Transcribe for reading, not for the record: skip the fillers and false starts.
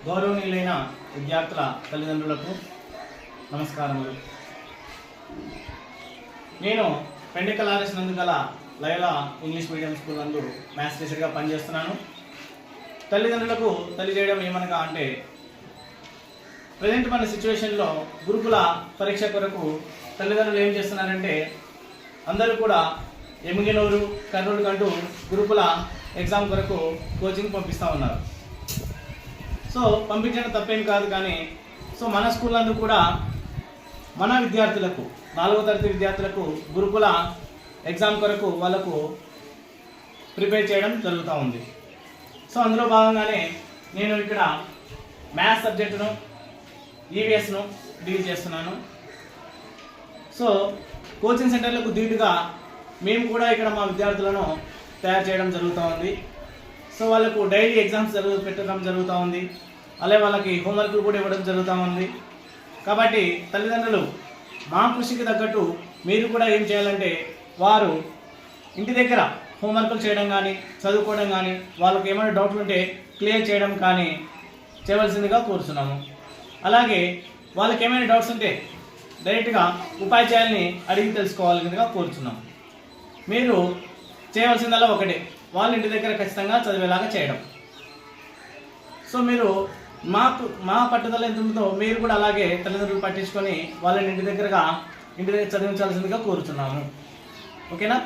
గౌరవనీయులైన విద్యార్థుల తల్లిదండ్రులకు నమస్కారములు. నేను పెండికల్ ఆర్ఎస్ నందు గల లయోలా ఇంగ్లీష్ మీడియం స్కూల్ నందు మ్యాథ్స్ టీచర్గా పనిచేస్తున్నాను. తల్లిదండ్రులకు తెలియజేయడం ఏమనగా అంటే, ప్రజెంట్ మన సిచ్యువేషన్లో గురుకుల పరీక్ష కొరకు తల్లిదండ్రులు ఏం చేస్తున్నారంటే, అందరూ కూడా ఎమ్మిగనూరు, కర్నూలు కంటూ గురుకుల ఎగ్జామ్ కొరకు కోచింగ్ పంపిస్తూ ఉన్నారు. సో పంపించడం తప్పేం కాదు, కానీ మన స్కూల్ నందు కూడా మన విద్యార్థులకు 4వ తరగతి విద్యార్థులకు గురుకుల ఎగ్జామ్ కొరకు వాళ్ళకు ప్రిపేర్ చేయడం జరుగుతూ ఉంది. సో అందులో భాగంగానే నేను ఇక్కడ మ్యాథ్స్ సబ్జెక్టును, ఈవీఎస్ను డీల్ చేస్తున్నాను. సో కోచింగ్ సెంటర్లకు దీటుగా మేము కూడా ఇక్కడ మా విద్యార్థులను తయారు చేయడం జరుగుతూ ఉంది. సో వాళ్ళకు డైలీ ఎగ్జామ్స్ పెట్టడం జరుగుతూ ఉంది. అలాగే వాళ్ళకి హోంవర్క్లు కూడా ఇవ్వడం జరుగుతూ ఉంది. కాబట్టి తల్లిదండ్రులు మా కృషికి తగ్గట్టు మీరు కూడా ఏం చేయాలంటే, వారు ఇంటి దగ్గర హోంవర్క్లు చేయడం కానీ, చదువుకోవడం కానీ, వాళ్ళకి ఏమైనా డౌట్లు ఉంటే క్లియర్ చేయడం కానీ చేయవలసిందిగా కోరుతున్నాము. అలాగే వాళ్ళకి ఏమైనా డౌట్స్ ఉంటే డైరెక్ట్గా ఉపాధ్యాయుల్ని అడిగి తెలుసుకోవాల్సిందిగా కోరుతున్నాము. మీరు చేయవలసిందల్లా ఒకటే, వాళ్ళ ఇంటి దగ్గర ఖచ్చితంగా చదివేలాగా చేయడం. సో మీరు మా పట్టుదల ఎంత ఉందో మీరు కూడా అలాగే తల్లిదండ్రులు పట్టించుకొని వాళ్ళని ఇంటి దగ్గర చదివించాల్సిందిగా కోరుతున్నాము. ఓకేనా?